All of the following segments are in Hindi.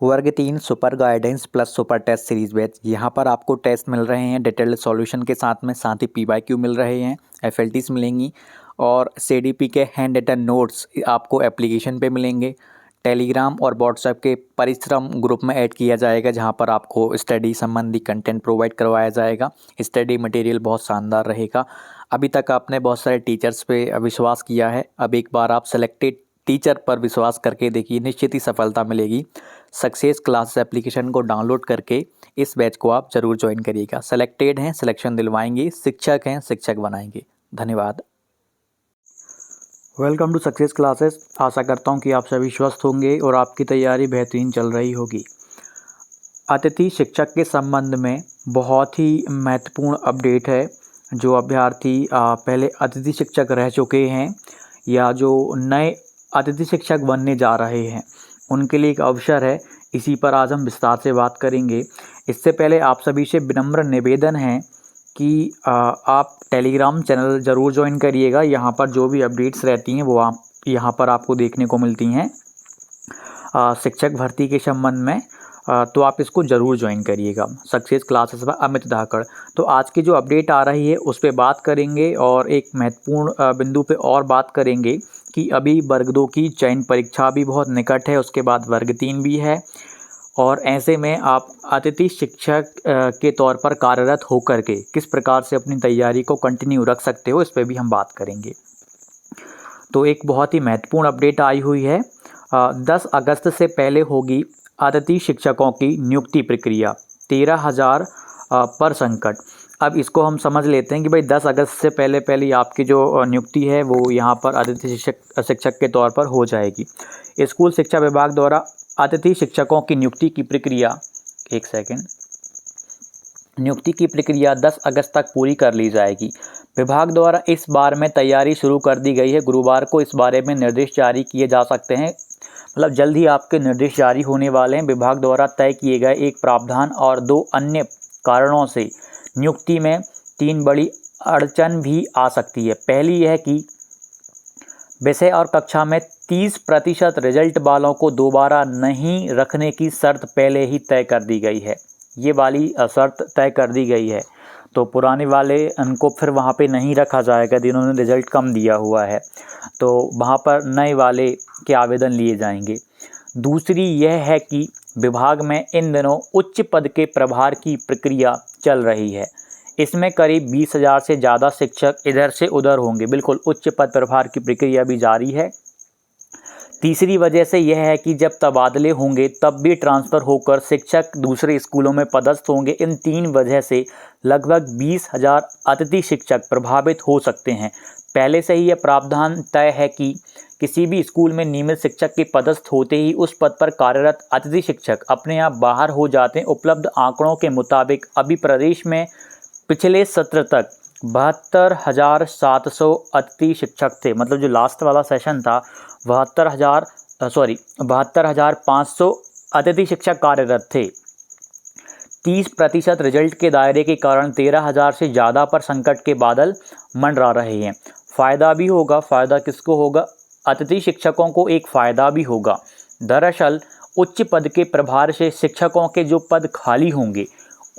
वर्ग 3 super guidance plus super test series batch. यहाँ पर आपको टेस्ट मिल रहे हैं डिटेल्ड सॉल्यूशन के साथ ही पीवाईक्यू मिल रहे हैं, एफएलटीज मिलेंगी और सीडीपी के हैंड रिटन नोट्स आपको एप्लीकेशन पे मिलेंगे। टेलीग्राम और व्हाट्सएप के परिश्रम ग्रुप में ऐड किया जाएगा, जहाँ पर आपको स्टडी संबंधी कंटेंट प्रोवाइड करवाया जाएगा। स्टडी मटेरियल बहुत शानदार रहेगा। अभी तक आपने बहुत सारे टीचर्स पे विश्वास किया है, अब एक बार आप सेलेक्टेड टीचर पर विश्वास करके देखिए, निश्चित ही सफलता मिलेगी। सक्सेस क्लासेस एप्लीकेशन को डाउनलोड करके इस बैच को आप जरूर ज्वाइन करिएगा। सेलेक्टेड हैं, सिलेक्शन दिलवाएंगे, शिक्षक हैं, शिक्षक बनाएंगे। धन्यवाद। Welcome to success classes. आशा करता हूं कि आप सभी स्वस्थ होंगे और आपकी तैयारी बेहतरीन चल रही होगी। अतिथि शिक्षक के संबंध में बहुत ही महत्वपूर्ण अपडेट है। जो अभ्यर्थी पहले अतिथि शिक्षक रह चुके हैं या जो नए अतिथि शिक्षक बनने जा रहे हैं, उनके लिए एक अवसर है। इसी पर आज हम विस्तार से बात करेंगे। इससे पहले आप सभी से विनम्र निवेदन है कि आप टेलीग्राम चैनल ज़रूर ज्वाइन करिएगा। यहाँ पर जो भी अपडेट्स रहती हैं वो आप यहाँ पर आपको देखने को मिलती हैं शिक्षक भर्ती के संबंध में। तो आप इसको ज़रूर ज्वाइन करिएगा। सक्सेस क्लासेस पर अमित धाकड़। तो आज की जो अपडेट आ रही है उस पर बात करेंगे और एक महत्वपूर्ण बिंदु पे और बात करेंगे कि अभी वर्ग 2 की चयन परीक्षा भी बहुत निकट है, उसके बाद वर्ग 3 भी है और ऐसे में आप अतिथि शिक्षक के तौर पर कार्यरत होकर के किस प्रकार से अपनी तैयारी को कंटिन्यू रख सकते हो, इस पर भी हम बात करेंगे। तो एक बहुत ही महत्वपूर्ण अपडेट आई हुई है। 10 अगस्त से पहले होगी अतिथि शिक्षकों की नियुक्ति प्रक्रिया, 13,000 पर संकट। अब इसको हम समझ लेते हैं कि भाई 10 अगस्त से पहले आपकी जो नियुक्ति है वो यहाँ पर अतिथि शिक्षक के तौर पर हो जाएगी। स्कूल शिक्षा विभाग द्वारा अतिथि शिक्षकों की नियुक्ति की प्रक्रिया नियुक्ति की प्रक्रिया 10 अगस्त तक पूरी कर ली जाएगी। विभाग द्वारा इस बार में तैयारी शुरू कर दी गई है। गुरुवार को इस बारे में निर्देश जारी किए जा सकते हैं, मतलब जल्द ही आपके निर्देश जारी होने वाले हैं। विभाग द्वारा तय किए गए एक प्रावधान और 2 अन्य कारणों से नियुक्ति में 3 बड़ी अड़चन भी आ सकती है। पहली यह कि विषय और कक्षा में 30% रिजल्ट वालों को दोबारा नहीं रखने की शर्त पहले ही तय कर दी गई है। ये वाली शर्त तय कर दी गई है, तो पुराने वाले उनको फिर वहाँ पे नहीं रखा जाएगा जिन्होंने रिजल्ट कम दिया हुआ है, तो वहाँ पर नए वाले के आवेदन लिए जाएंगे। दूसरी यह है कि विभाग में इन दिनों उच्च पद के प्रभार की प्रक्रिया चल रही है। इसमें करीब 20,000 से ज़्यादा शिक्षक इधर से उधर होंगे। बिल्कुल उच्च पद प्रभार की प्रक्रिया भी जारी है। तीसरी वजह से यह है कि जब तबादले होंगे तब भी ट्रांसफ़र होकर शिक्षक दूसरे स्कूलों में पदस्थ होंगे। इन 3 वजह से लगभग 20,000 अतिथि शिक्षक प्रभावित हो सकते हैं। पहले से ही यह प्रावधान तय है कि किसी भी स्कूल में नियमित शिक्षक के पदस्थ होते ही उस पद पर कार्यरत अतिथि शिक्षक अपने आप बाहर हो जाते हैं। उपलब्ध आंकड़ों के मुताबिक अभी प्रदेश में पिछले सत्र तक 72,700 अतिथि शिक्षक थे। मतलब जो लास्ट वाला सेशन था 72,500 अतिथि शिक्षक कार्यरत थे। 30% रिजल्ट के दायरे के कारण 13,000 से ज़्यादा पर संकट के बादल मंडरा रहे हैं। फ़ायदा भी होगा। फ़ायदा किसको होगा? अतिथि शिक्षकों को एक फ़ायदा भी होगा। दरअसल उच्च पद के प्रभार से शिक्षकों के जो पद खाली होंगे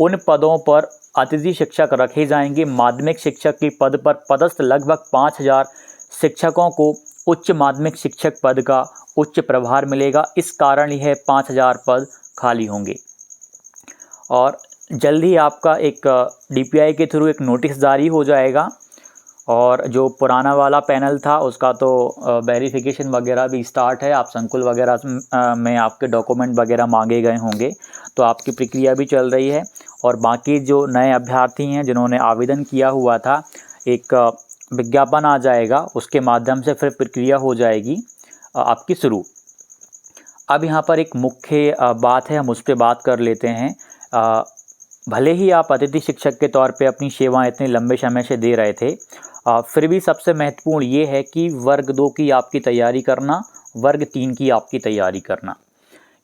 उन पदों पर अतिथि शिक्षक रखे जाएंगे। माध्यमिक शिक्षक के पद पर पदस्थ लगभग 5,000 शिक्षकों को उच्च माध्यमिक शिक्षक पद का उच्च प्रभार मिलेगा। इस कारण यह 5,000 पद खाली होंगे और जल्द ही आपका एक डीपीआई के थ्रू एक नोटिस जारी हो जाएगा। और जो पुराना वाला पैनल था उसका तो वेरिफिकेशन वगैरह भी स्टार्ट है। आप संकुल वगैरह में आपके डॉक्यूमेंट वगैरह मांगे गए होंगे, तो आपकी प्रक्रिया भी चल रही है। और बाकी जो नए अभ्यर्थी हैं जिन्होंने आवेदन किया हुआ था, एक विज्ञापन आ जाएगा, उसके माध्यम से फिर प्रक्रिया हो जाएगी आपकी शुरू। अब यहाँ पर एक मुख्य बात है, हम उस पर बात कर लेते हैं। भले ही आप अतिथि शिक्षक के तौर पे अपनी सेवाएं इतने लंबे समय से दे रहे थे, फिर भी सबसे महत्वपूर्ण ये है कि वर्ग 2 की आपकी तैयारी करना, वर्ग 3 की आपकी तैयारी करना,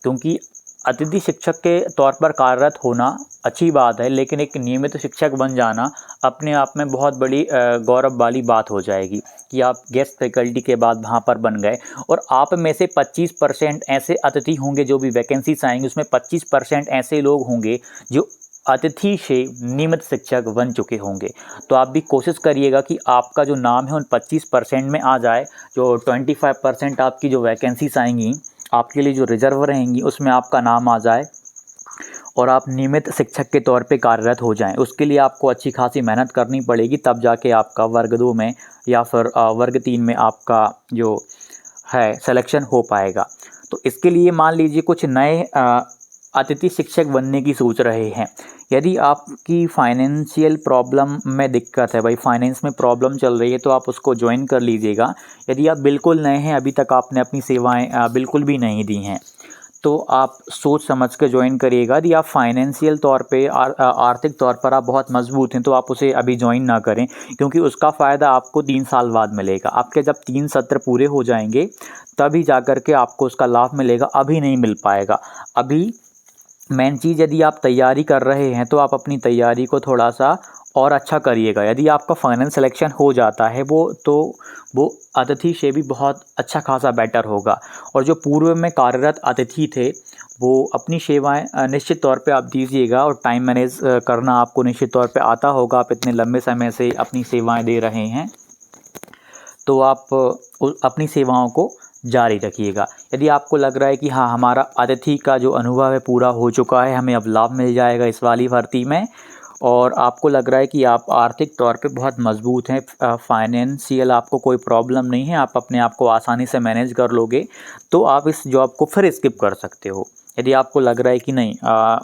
क्योंकि अतिथि शिक्षक के तौर पर कार्यरत होना अच्छी बात है, लेकिन एक नियमित शिक्षक बन जाना अपने आप में बहुत बड़ी गौरव वाली बात हो जाएगी कि आप गेस्ट फैकल्टी के बाद वहाँ पर बन गए। और आप में से 25% ऐसे अतिथि होंगे, जो भी वैकेंसीज आएंगी उसमें 25% ऐसे लोग होंगे जो अतिथि से नियमित शिक्षक बन चुके होंगे। तो आप भी कोशिश करिएगा कि आपका जो नाम है उन 25% में आ जाए। जो 25% आपकी जो वैकेंसीज आएंगी आपके लिए, जो रिजर्व रहेंगी, उसमें आपका नाम आ जाए और आप नियमित शिक्षक के तौर पे कार्यरत हो जाएं। उसके लिए आपको अच्छी खासी मेहनत करनी पड़ेगी, तब जाके आपका वर्ग 2 में या फिर वर्ग 3 में आपका जो है सिलेक्शन हो पाएगा। तो इसके लिए मान लीजिए कुछ नए अतिथि शिक्षक बनने की सोच रहे हैं। यदि आपकी फाइनेंशियल प्रॉब्लम में दिक्कत है, भाई फाइनेंस में प्रॉब्लम चल रही है, तो आप उसको ज्वाइन कर लीजिएगा। यदि आप बिल्कुल नए हैं, अभी तक आपने अपनी सेवाएं बिल्कुल भी नहीं दी हैं, तो आप सोच समझ के ज्वाइन करिएगा। यदि आप फाइनेंशियल तौर पे आर्थिक तौर पर आप बहुत मजबूत हैं, तो आप उसे अभी ज्वाइन ना करें, क्योंकि उसका फ़ायदा आपको 3 साल बाद मिलेगा। आपके जब 3 सत्र पूरे हो जाएंगे तभी जा कर के आपको उसका लाभ मिलेगा, अभी नहीं मिल पाएगा। अभी मेन चीज़, यदि आप तैयारी कर रहे हैं तो आप अपनी तैयारी को थोड़ा सा और अच्छा करिएगा। यदि आपका फाइनल सिलेक्शन हो जाता है वो अतिथि से भी बहुत अच्छा खासा बेटर होगा। और जो पूर्व में कार्यरत अतिथि थे वो अपनी सेवाएं निश्चित तौर पे आप दीजिएगा, और टाइम मैनेज करना आपको निश्चित तौर पे आता होगा। आप इतने लंबे समय से अपनी सेवाएं दे रहे हैं, तो आप अपनी सेवाओं को जारी रखिएगा। यदि आपको लग रहा है कि हाँ, हमारा अतिथि का जो अनुभव है पूरा हो चुका है, हमें अब लाभ मिल जाएगा इस वाली भर्ती में, और आपको लग रहा है कि आप आर्थिक तौर पे बहुत मजबूत हैं, फाइनेंशियल आपको कोई प्रॉब्लम नहीं है, आप अपने आप को आसानी से मैनेज कर लोगे, तो आप इस जॉब को फिर स्किप कर सकते हो। यदि आपको लग रहा है कि नहीं,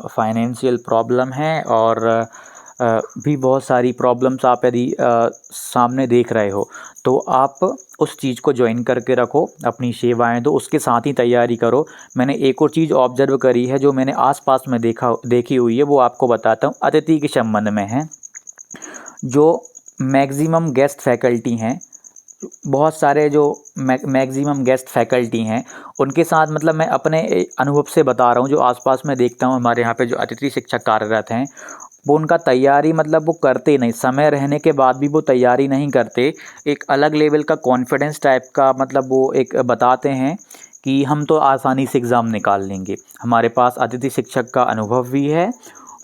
फाइनेंशियल प्रॉब्लम है और भी बहुत सारी प्रॉब्लम्स आप यदि सामने देख रहे हो, तो आप उस चीज़ को ज्वाइन करके रखो, अपनी सेवाएं दो, उसके साथ ही तैयारी करो। मैंने एक और चीज़ ऑब्जर्व करी है, जो मैंने आसपास में देखी हुई है, वो आपको बताता हूँ। अतिथि के संबंध में है, जो मैक्सिमम गेस्ट फैकल्टी हैं, बहुत सारे जो मैक्सिमम गेस्ट फैकल्टी हैं, उनके साथ, मतलब मैं अपने अनुभव से बता रहा हूँ, जो आसपास में देखता हूँ हमारे यहाँ पे जो अतिथि शिक्षक कार्यरत हैं, वो उनका तैयारी मतलब वो करते नहीं, समय रहने के बाद भी वो तैयारी नहीं करते। एक अलग लेवल का कॉन्फिडेंस टाइप का, मतलब वो एक बताते हैं कि हम तो आसानी से एग्ज़ाम निकाल लेंगे, हमारे पास अतिथि शिक्षक का अनुभव भी है,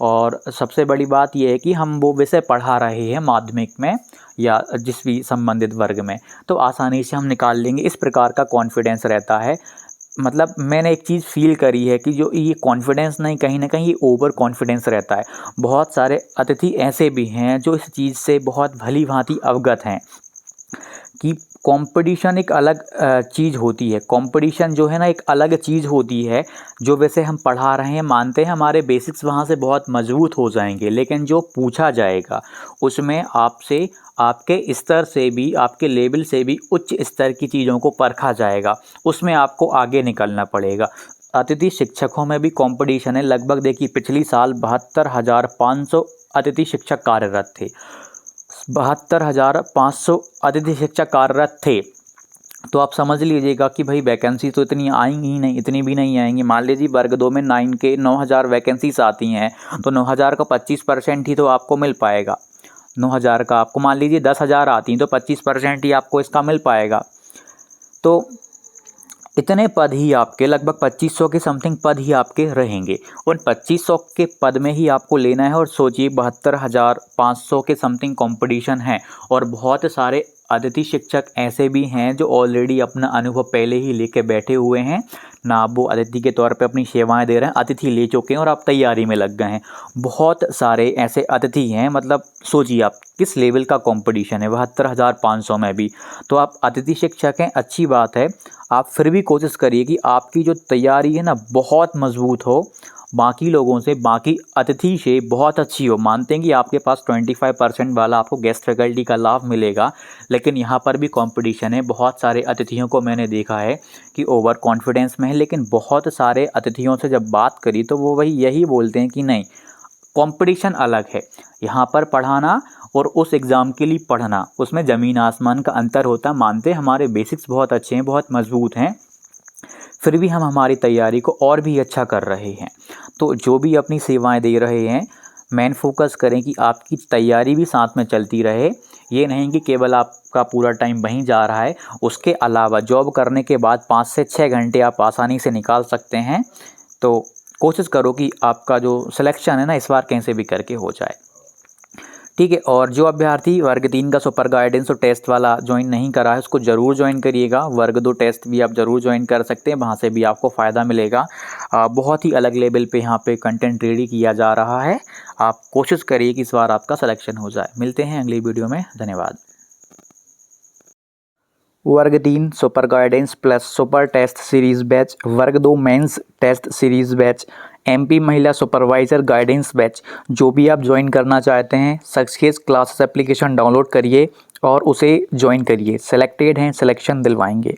और सबसे बड़ी बात यह है कि हम वो विषय पढ़ा रहे हैं माध्यमिक में या जिस भी संबंधित वर्ग में, तो आसानी से हम निकाल लेंगे, इस प्रकार का कॉन्फिडेंस रहता है। मतलब मैंने एक चीज़ फील करी है कि जो ये कॉन्फिडेंस नहीं, कहीं ना कहीं ये ओवर कॉन्फिडेंस रहता है। बहुत सारे अतिथि ऐसे भी हैं जो इस चीज़ से बहुत भली भांति अवगत हैं कि कंपटीशन एक अलग चीज़ होती है। कंपटीशन जो है ना, एक अलग चीज़ होती है। जो वैसे हम पढ़ा रहे हैं, मानते हैं हमारे बेसिक्स वहाँ से बहुत मजबूत हो जाएंगे, लेकिन जो पूछा जाएगा उसमें आपसे, आपके स्तर से भी, आपके लेवल से भी उच्च स्तर की चीज़ों को परखा जाएगा, उसमें आपको आगे निकलना पड़ेगा। अतिथि शिक्षकों में भी कंपटीशन है। लगभग देखिए, पिछली साल 72,500 अतिथि शिक्षक कार्यरत थे। 72,500 अतिथि शिक्षक कार्यरत थे। तो आप समझ लीजिएगा कि भाई वैकेंसी तो इतनी आएंगी ही नहीं, इतनी भी नहीं आएंगी। मान लीजिए वर्ग 2 में 9,000 वैकेंसीज आती हैं, तो 9,000 का 25% ही तो आपको मिल पाएगा। 9,000 का आपको मान लीजिए 10,000 आती हैं, तो 25% ही आपको इसका मिल पाएगा। तो इतने पद ही आपके, लगभग 2500 के समथिंग पद ही आपके रहेंगे। उन 2500 के पद में ही आपको लेना है। और सोचिए 72,500 के समथिंग कंपटीशन है, और बहुत सारे अतिथि शिक्षक ऐसे भी हैं जो ऑलरेडी अपना अनुभव पहले ही लेके बैठे हुए हैं ना। आप वो अतिथि के तौर पे अपनी सेवाएं दे रहे हैं, अतिथि ले चुके हैं और आप तैयारी में लग गए हैं। बहुत सारे ऐसे अतिथि हैं, मतलब सोचिए आप किस लेवल का कंपटीशन है 72,500 में भी। तो आप अतिथि शिक्षक हैं, अच्छी बात है। आप फिर भी कोशिश करिए कि आपकी जो तैयारी है ना, बहुत मजबूत हो, बाकी लोगों से, बाकी अतिथि से बहुत अच्छी हो। मानते हैं कि आपके पास 25% वाला आपको गेस्ट फैकल्टी का लाभ मिलेगा, लेकिन यहाँ पर भी कंपटीशन है। बहुत सारे अतिथियों को मैंने देखा है कि ओवर कॉन्फिडेंस में है, लेकिन बहुत सारे अतिथियों से जब बात करी तो वो वही यही बोलते हैं कि नहीं, कंपटीशन अलग है। यहाँ पर पढ़ाना और उस एग्ज़ाम के लिए पढ़ना, उसमें ज़मीन आसमान का अंतर होता है। मानते हैं हमारे बेसिक्स बहुत अच्छे हैं, बहुत मजबूत हैं, फिर भी हम हमारी तैयारी को और भी अच्छा कर रहे हैं। तो जो भी अपनी सेवाएं दे रहे हैं, मेन फोकस करें कि आपकी तैयारी भी साथ में चलती रहे। ये नहीं कि केवल आपका पूरा टाइम वहीं जा रहा है, उसके अलावा जॉब करने के बाद 5 से 6 घंटे आप आसानी से निकाल सकते हैं। तो कोशिश करो कि आपका जो सिलेक्शन है ना, इस बार कैसे भी करके हो जाए, ठीक है। और जो अभ्यर्थी वर्ग 3 का सुपर गाइडेंस और टेस्ट वाला ज्वाइन नहीं करा है, उसको ज़रूर ज्वाइन करिएगा। वर्ग 2 टेस्ट भी आप ज़रूर ज्वाइन कर सकते हैं, वहाँ से भी आपको फ़ायदा मिलेगा। बहुत ही अलग लेवल पे यहाँ पे कंटेंट रेडी किया जा रहा है। आप कोशिश करिए कि इस बार आपका सिलेक्शन हो जाए। मिलते हैं अगली वीडियो में, धन्यवाद। वर्ग 3 super guidance plus super test series batch, वर्ग 2 mains test series batch, MP महिला सुपरवाइज़र गाइडेंस बैच, जो भी आप ज्वाइन करना चाहते हैं, सक्सेस क्लासेस एप्लीकेशन डाउनलोड करिए और उसे ज्वाइन करिए। सेलेक्टेड हैं, सिलेक्शन दिलवाएंगे।